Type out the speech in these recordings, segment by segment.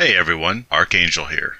Hey everyone, Archangel here.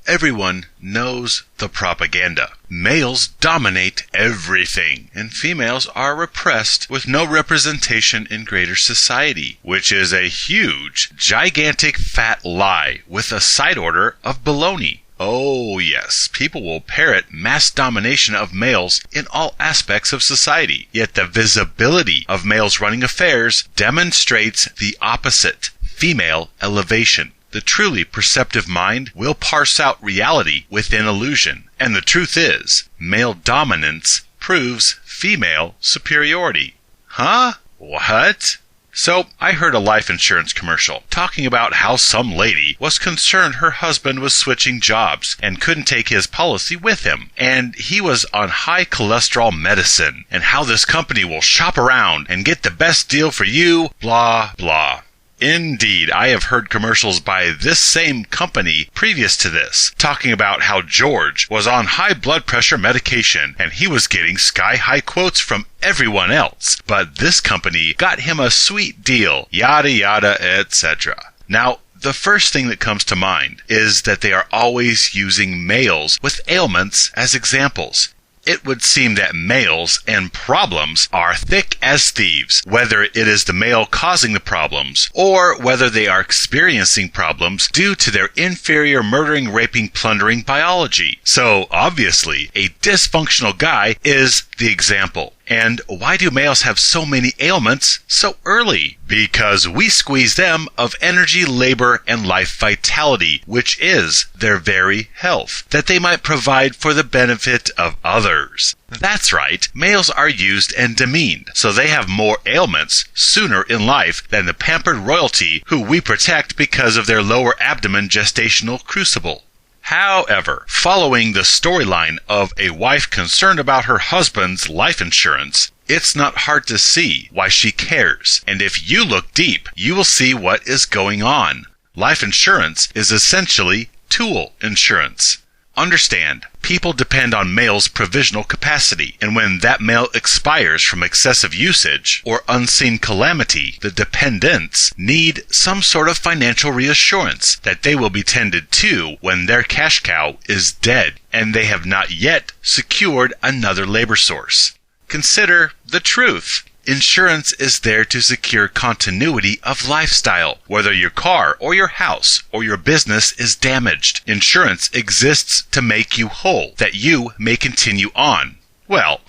Everyone knows the propaganda. Males dominate everything, and females are repressed with no representation in greater society, which is a huge, gigantic fat lie with a side order of baloney. Oh yes, people will parrot mass domination of males in all aspects of society, yet the visibility of males running affairs demonstrates the opposite, female elevation. The truly perceptive mind will parse out reality within illusion, and the truth is, male dominance proves female superiority. Huh? What? So, I heard a life insurance commercial talking about how some lady was concerned her husband was switching jobs and couldn't take his policy with him, and he was on high cholesterol medicine, and how this company will shop around and get the best deal for you, blah, blah. Indeed, I have heard commercials by this same company previous to this, talking about how George was on high blood pressure medication and he was getting sky-high quotes from everyone else, but this company got him a sweet deal, yada yada, etc. Now, the first thing that comes to mind is that they are always using males with ailments as examples. It would seem that males and problems are thick as thieves, whether it is the male causing the problems, or whether they are experiencing problems due to their inferior murdering, raping, plundering biology. So, obviously, a dysfunctional guy is the example. And why do males have so many ailments so early? Because we squeeze them of energy, labor, and life vitality, which is their very health, that they might provide for the benefit of others. That's right, males are used and demeaned, so they have more ailments sooner in life than the pampered royalty who we protect because of their lower abdomen gestational crucible. However, following the storyline of a wife concerned about her husband's life insurance, it's not hard to see why she cares. And if you look deep, you will see what is going on. Life insurance is essentially tool insurance. Understand, people depend on male's provisional capacity, and when that male expires from excessive usage or unseen calamity, the dependents need some sort of financial reassurance that they will be tended to when their cash cow is dead and they have not yet secured another labor source. Consider the truth. Insurance is there to secure continuity of lifestyle. Whether your car or your house or your business is damaged, insurance exists to make you whole, that you may continue on. Well,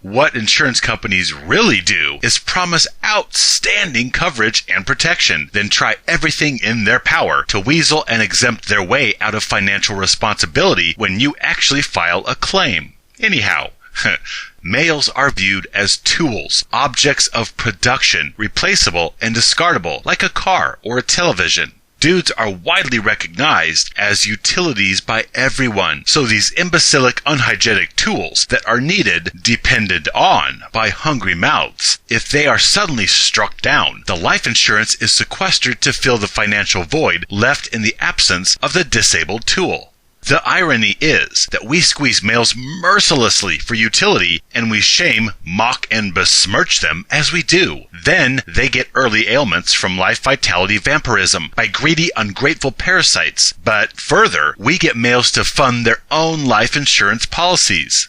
what insurance companies really do is promise outstanding coverage and protection, then try everything in their power to weasel and exempt their way out of financial responsibility when you actually file a claim. Anyhow, males are viewed as tools, objects of production, replaceable and discardable, like a car or a television. Dudes are widely recognized as utilities by everyone, so these imbecilic, unhygienic tools that are needed, depended on by hungry mouths. If they are suddenly struck down, the life insurance is sequestered to fill the financial void left in the absence of the disabled tool. The irony is that we squeeze males mercilessly for utility, and we shame, mock, and besmirch them as we do. Then they get early ailments from life vitality vampirism by greedy, ungrateful parasites. But further, we get males to fund their own life insurance policies.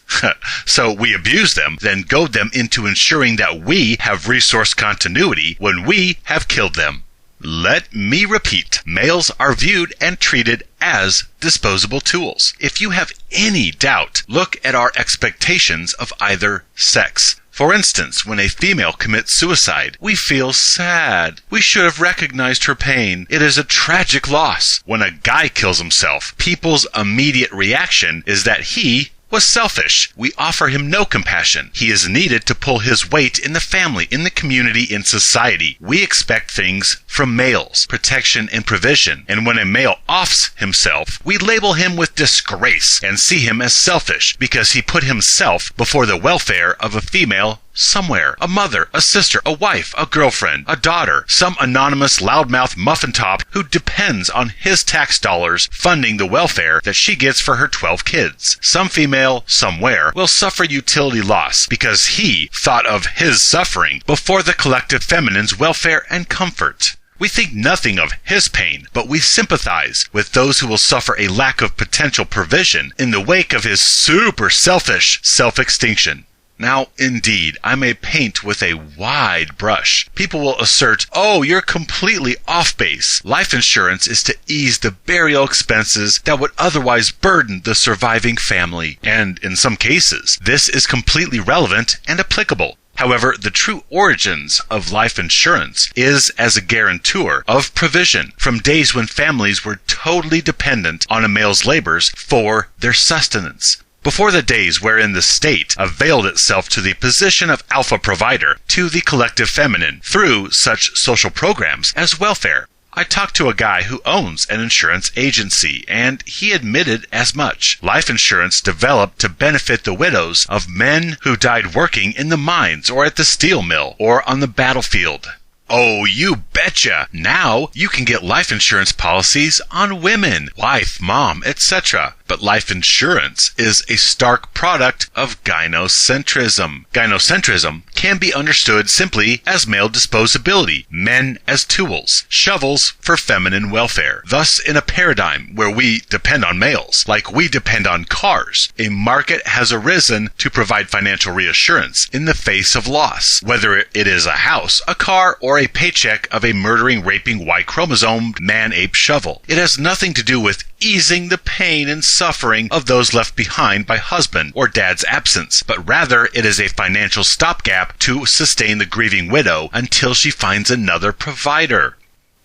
So we abuse them, then goad them into ensuring that we have resource continuity when we have killed them. Let me repeat, males are viewed and treated as disposable tools. If you have any doubt, look at our expectations of either sex. For instance, when a female commits suicide, we feel sad. We should have recognized her pain. It is a tragic loss. When a guy kills himself, people's immediate reaction is that he was selfish. We offer him no compassion. He is needed to pull his weight in the family, in the community, in society. We expect things from males, protection and provision. And when a male offs himself, we label him with disgrace and see him as selfish because he put himself before the welfare of a female somewhere. A mother, a sister, a wife, a girlfriend, a daughter, some anonymous loudmouth muffin top who depends on his tax dollars funding the welfare that she gets for her 12 kids. Some female, somewhere, will suffer utility loss because he thought of his suffering before the collective feminine's welfare and comfort. We think nothing of his pain, but we sympathize with those who will suffer a lack of potential provision in the wake of his super selfish self-extinction. Now, indeed, I may paint with a wide brush. People will assert, oh, you're completely off base. Life insurance is to ease the burial expenses that would otherwise burden the surviving family. And in some cases, this is completely relevant and applicable. However, the true origins of life insurance is as a guarantor of provision from days when families were totally dependent on a male's labors for their sustenance. Before the days wherein the state availed itself to the position of alpha provider to the collective feminine through such social programs as welfare. I talked to a guy who owns an insurance agency, and he admitted as much. Life insurance developed to benefit the widows of men who died working in the mines or at the steel mill or on the battlefield. Oh, you betcha! Now you can get life insurance policies on women, wife, mom, etc. But life insurance is a stark product of gynocentrism. Gynocentrism can be understood simply as male disposability, men as tools, shovels for feminine welfare. Thus, in a paradigm where we depend on males, like we depend on cars, a market has arisen to provide financial reassurance in the face of loss, whether it is a house, a car, or a paycheck of a murdering, raping, Y-chromosomed man-ape shovel. It has nothing to do with easing the pain and suffering of those left behind by husband or dad's absence, but rather it is a financial stopgap to sustain the grieving widow until she finds another provider.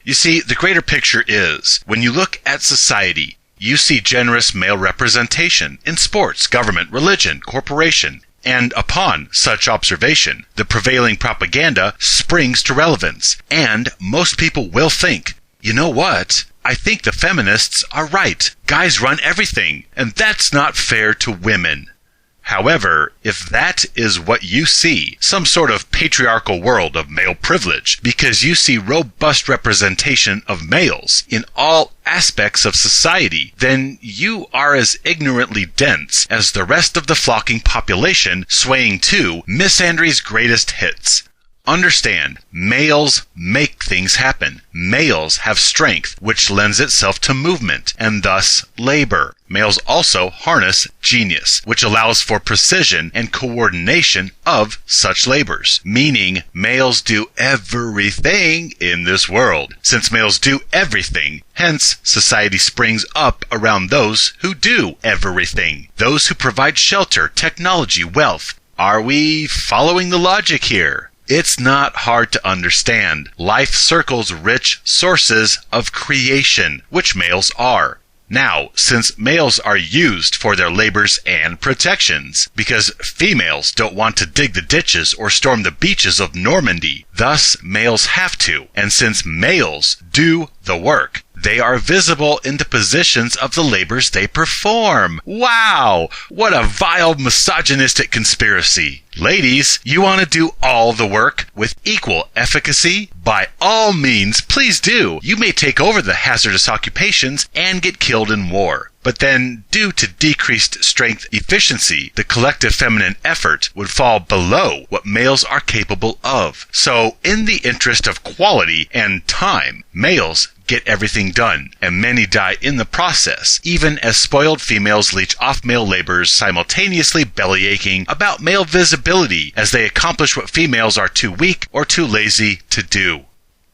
You see, the greater picture is, when you look at society, you see generous male representation in sports, government, religion, corporation. And upon such observation, the prevailing propaganda springs to relevance, and most people will think, you know what? I think the feminists are right. Guys run everything, and that's not fair to women. However, if that is what you see, some sort of patriarchal world of male privilege, because you see robust representation of males in all aspects of society, then you are as ignorantly dense as the rest of the flocking population swaying to Miss Andrews' greatest hits. Understand, males make things happen. Males have strength, which lends itself to movement, and thus labor. Males also harness genius, which allows for precision and coordination of such labors, meaning males do everything in this world. Since males do everything, hence society springs up around those who do everything, those who provide shelter, technology, wealth. Are we following the logic here? It's not hard to understand. Life circles rich sources of creation, which males are. Now, since males are used for their labors and protections, because females don't want to dig the ditches or storm the beaches of Normandy, thus males have to. And since males do the work, they are visible in the positions of the labors they perform. Wow! What a vile misogynistic conspiracy. Ladies, you want to do all the work with equal efficacy? By all means, please do. You may take over the hazardous occupations and get killed in war. But then, due to decreased strength efficiency, the collective feminine effort would fall below what males are capable of. So, in the interest of quality and time, males get everything done, and many die in the process, even as spoiled females leech off male laborers, simultaneously bellyaching about male visibility as they accomplish what females are too weak or too lazy to do.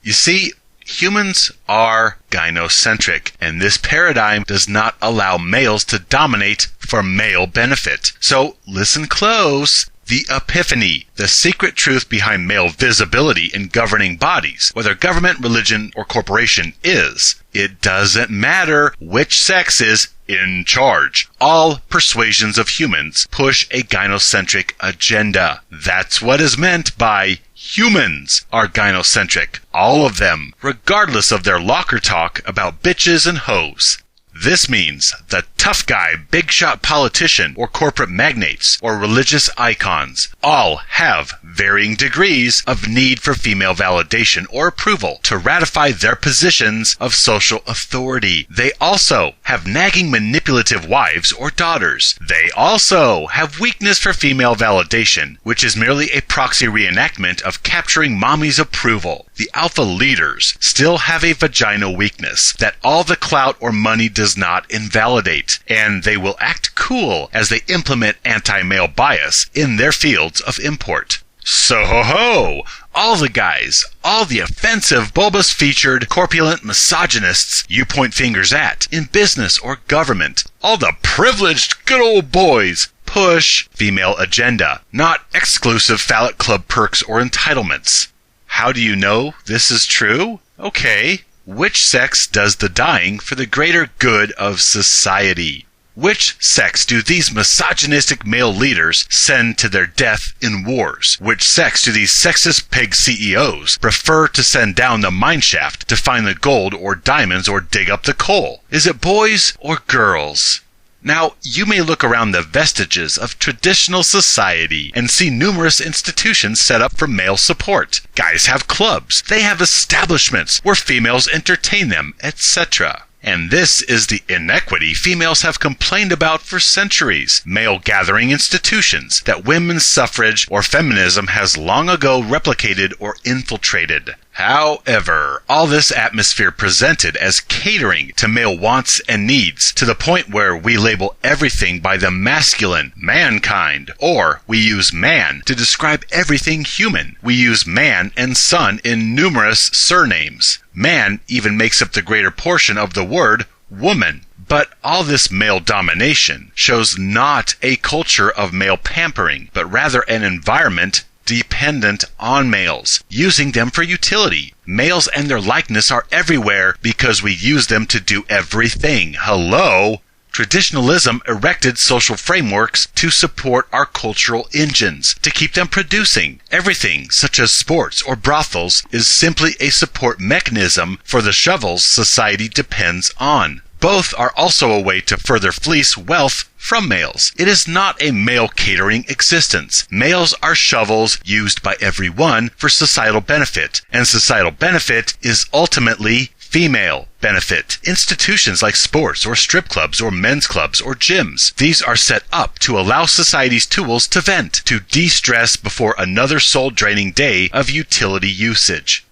You see, humans are gynocentric, and this paradigm does not allow males to dominate for male benefit. So, listen close. The epiphany, the secret truth behind male visibility in governing bodies, whether government, religion, or corporation, is, it doesn't matter which sex is in charge. All persuasions of humans push a gynocentric agenda. That's what is meant by humans are gynocentric. All of them, regardless of their locker talk about bitches and hoes. This means the tough guy, big shot politician, or corporate magnates, or religious icons all have varying degrees of need for female validation or approval to ratify their positions of social authority. They also have nagging manipulative wives or daughters. They also have weakness for female validation, which is merely a proxy reenactment of capturing mommy's approval. The alpha leaders still have a vagina weakness that all the clout or money does not invalidate, and they will act cool as they implement anti-male bias in their fields of import. So ho-ho! All the guys, all the offensive, bulbous-featured, corpulent misogynists you point fingers at in business or government, all the privileged good old boys push female agenda, not exclusive phallic club perks or entitlements. How do you know this is true? Okay, which sex does the dying for the greater good of society? Which sex do these misogynistic male leaders send to their death in wars? Which sex do these sexist pig CEOs prefer to send down the mineshaft to find the gold or diamonds or dig up the coal? Is it boys or girls? Now, you may look around the vestiges of traditional society and see numerous institutions set up for male support. Guys have clubs, they have establishments where females entertain them, etc. And this is the inequity females have complained about for centuries. Male gathering institutions that women's suffrage or feminism has long ago replicated or infiltrated. However, all this atmosphere presented as catering to male wants and needs to the point where we label everything by the masculine, mankind, or we use man to describe everything human. We use man and son in numerous surnames. Man even makes up the greater portion of the word woman. But all this male domination shows not a culture of male pampering, but rather an environment dependent on males, using them for utility. Males and their likeness are everywhere because we use them to do everything. Hello? Traditionalism erected social frameworks to support our cultural engines, to keep them producing. Everything, such as sports or brothels, is simply a support mechanism for the shovels society depends on. Both are also a way to further fleece wealth from males. It is not a male catering existence. Males are shovels used by everyone for societal benefit, and societal benefit is ultimately female benefit. Institutions like sports or strip clubs or men's clubs or gyms, these are set up to allow society's tools to vent, to de-stress before another soul-draining day of utility usage.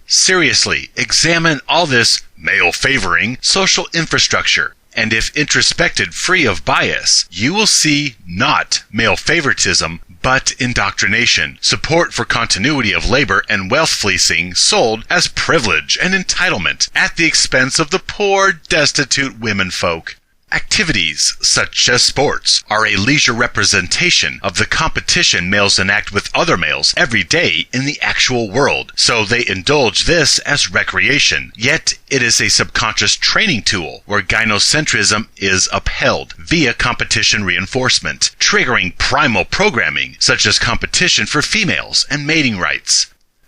Seriously, examine all this male-favoring social infrastructure, and if introspected free of bias, you will see not male favoritism, but indoctrination, support for continuity of labor and wealth fleecing sold as privilege and entitlement at the expense of the poor, destitute womenfolk. Activities, such as sports, are a leisure representation of the competition males enact with other males every day in the actual world, so they indulge this as recreation. Yet, it is a subconscious training tool where gynocentrism is upheld via competition reinforcement, triggering primal programming, such as competition for females and mating rights.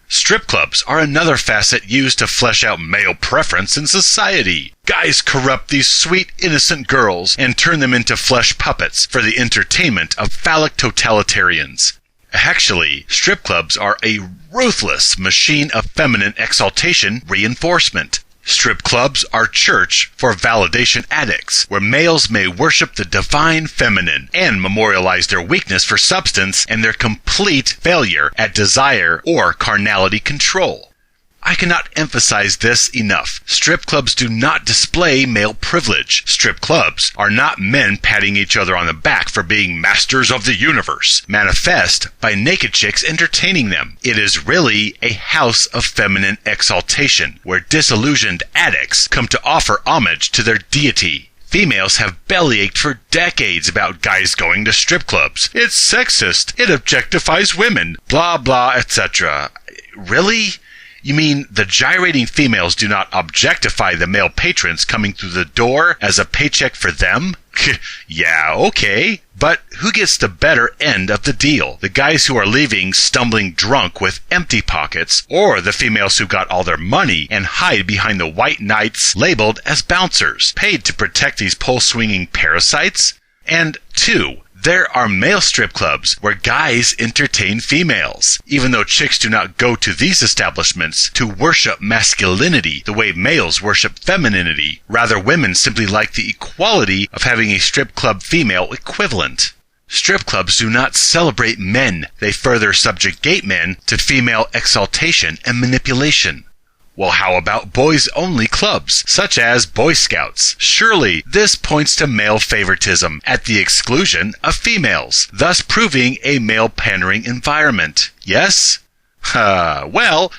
Strip clubs are another facet used to flesh out male preference in society. Guys corrupt these sweet, innocent girls and turn them into flesh puppets for the entertainment of phallic totalitarians. Actually, strip clubs are a ruthless machine of feminine exaltation reinforcement. Strip clubs are church for validation addicts, where males may worship the divine feminine and memorialize their weakness for substance and their complete failure at desire or carnality control. I cannot emphasize this enough. Strip clubs do not display male privilege. Strip clubs are not men patting each other on the back for being masters of the universe, manifest by naked chicks entertaining them. It is really a house of feminine exaltation, where disillusioned addicts come to offer homage to their deity. Females have bellyached for decades about guys going to strip clubs. It's sexist. It objectifies women. Blah, blah, etc. Really? You mean the gyrating females do not objectify the male patrons coming through the door as a paycheck for them? Yeah, okay. But who gets the better end of the deal? The guys who are leaving stumbling drunk with empty pockets, or the females who got all their money and hide behind the white knights labeled as bouncers, paid to protect these pole-swinging parasites? And 2, there are male strip clubs where guys entertain females, even though chicks do not go to these establishments to worship masculinity the way males worship femininity. Rather, women simply like the equality of having a strip club female equivalent. Strip clubs do not celebrate men. They further subjugate men to female exaltation and manipulation. Well, how about boys-only clubs, such as Boy Scouts? Surely this points to male favoritism at the exclusion of females, thus proving a male-pandering environment. Yes? Well,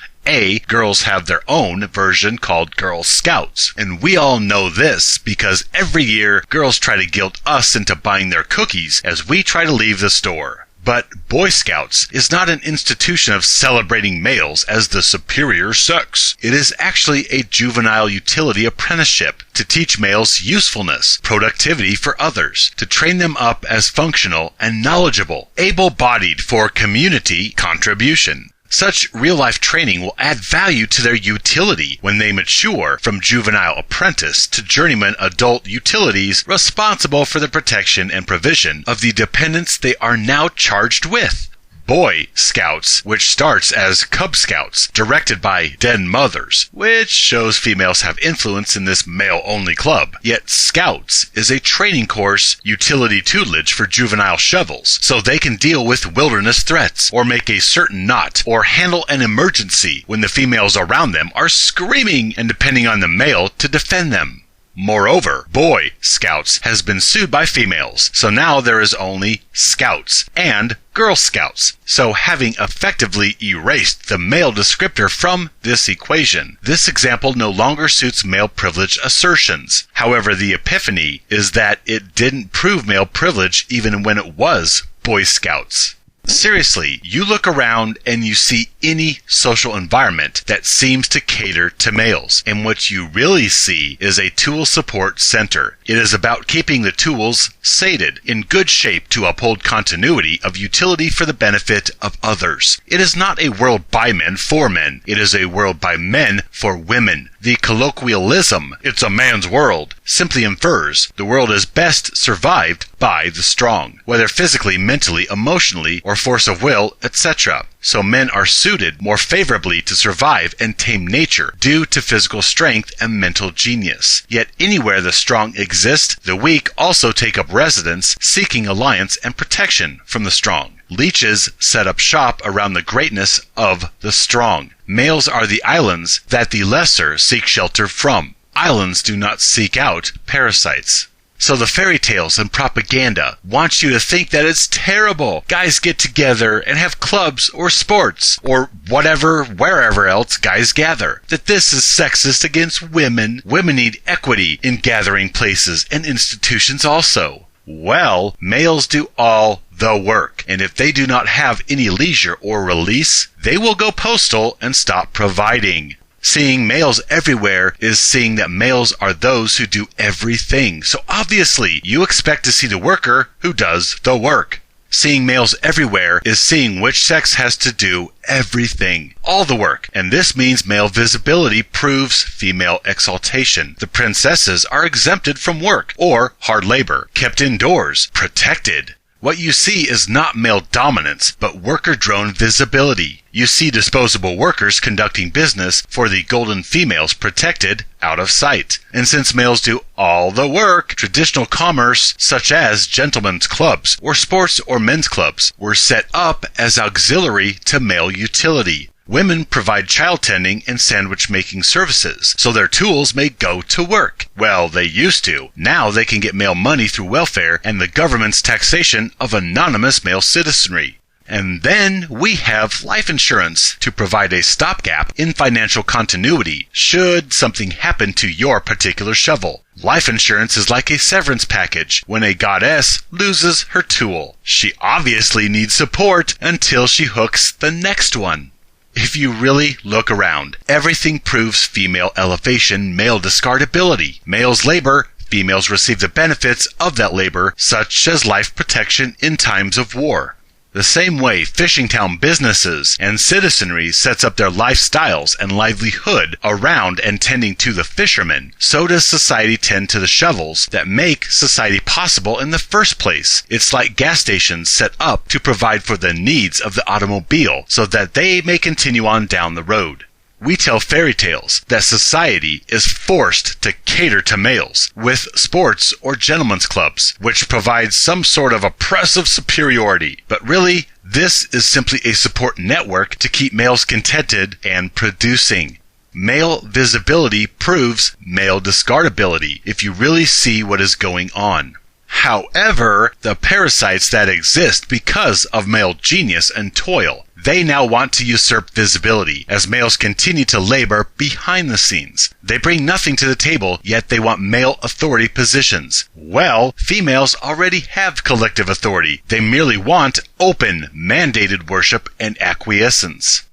girls have their own version called Girl Scouts. And we all know this because every year girls try to guilt us into buying their cookies as we try to leave the store. But Boy Scouts is not an institution of celebrating males as the superior sex. It is actually a juvenile utility apprenticeship to teach males usefulness, productivity for others, to train them up as functional and knowledgeable, able-bodied for community contribution. Such real-life training will add value to their utility when they mature from juvenile apprentice to journeyman adult utilities responsible for the protection and provision of the dependents they are now charged with. Boy Scouts, which starts as Cub Scouts, directed by dead mothers, which shows females have influence in this male-only club. Yet Scouts is a training course utility tutelage for juvenile shovels, so they can deal with wilderness threats, or make a certain knot, or handle an emergency when the females around them are screaming and depending on the male to defend them. Moreover, Boy Scouts has been sued by females, so now there is only Scouts and Girl Scouts. So having effectively erased the male descriptor from this equation, this example no longer suits male privilege assertions. However, the epiphany is that it didn't prove male privilege even when it was Boy Scouts. Seriously, you look around and you see any social environment that seems to cater to males, and what you really see is a tool support center. It is about keeping the tools sated, in good shape to uphold continuity of utility for the benefit of others. It is not a world by men for men. It is a world by men for women. The colloquialism, "it's a man's world," simply infers the world is best survived by the strong, whether physically, mentally, emotionally, or force of will, etc. So men are suited more favorably to survive and tame nature due to physical strength and mental genius. Yet anywhere the strong exist, the weak also take up residence, seeking alliance and protection from the strong. Leeches set up shop around the greatness of the strong. Males are the islands that the lesser seek shelter from. Islands do not seek out parasites. So the fairy tales and propaganda want you to think that it's terrible. Guys get together and have clubs or sports or whatever, wherever else guys gather. That this is sexist against women. Women need equity in gathering places and institutions also. Well, males do all the work, and if they do not have any leisure or release, they will go postal and stop providing. Seeing males everywhere is seeing that males are those who do everything. So obviously, you expect to see the worker who does the work. Seeing males everywhere is seeing which sex has to do everything, all the work. And this means male visibility proves female exaltation. The princesses are exempted from work or hard labor, kept indoors, protected. What you see is not male dominance, but worker drone visibility. You see disposable workers conducting business for the golden females protected out of sight. And since males do all the work, traditional commerce such as gentlemen's clubs or sports or men's clubs were set up as auxiliary to male utility. Women provide child tending and sandwich making services, so their tools may go to work. Well, they used to. Now they can get male money through welfare and the government's taxation of anonymous male citizenry. And then we have life insurance to provide a stopgap in financial continuity should something happen to your particular shovel. Life insurance is like a severance package when a goddess loses her tool. She obviously needs support until she hooks the next one. If you really look around, everything proves female elevation, male discardability. Males labor, females receive the benefits of that labor, such as life protection in times of war. The same way fishing town businesses and citizenry sets up their lifestyles and livelihood around and tending to the fishermen, so does society tend to the shovels that make society possible in the first place. It's like gas stations set up to provide for the needs of the automobile so that they may continue on down the road. We tell fairy tales that society is forced to cater to males with sports or gentlemen's clubs, which provides some sort of oppressive superiority. But really, this is simply a support network to keep males contented and producing. Male visibility proves male discardability if you really see what is going on. However, the parasites that exist because of male genius and toil, they now want to usurp visibility as males continue to labor behind the scenes. They bring nothing to the table, yet they want male authority positions. Well, females already have collective authority. They merely want open, mandated worship and acquiescence.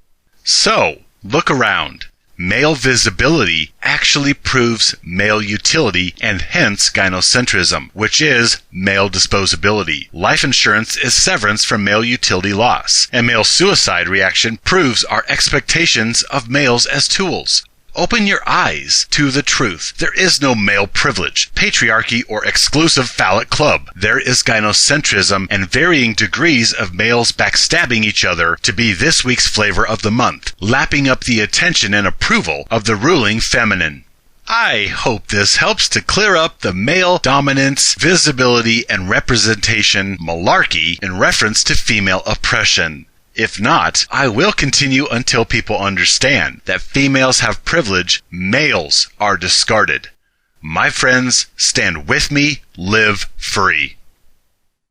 So, look around. Male visibility actually proves male utility and hence gynocentrism, which is male disposability. Life insurance is severance from male utility loss, and male suicide reaction proves our expectations of males as tools. Open your eyes to the truth. There is no male privilege, patriarchy, or exclusive phallic club. There is gynocentrism and varying degrees of males backstabbing each other to be this week's flavor of the month, lapping up the attention and approval of the ruling feminine. I hope this helps to clear up the male dominance, visibility, and representation malarkey in reference to female oppression. If not, I will continue until people understand that females have privilege, males are discarded. My friends, stand with me, live free.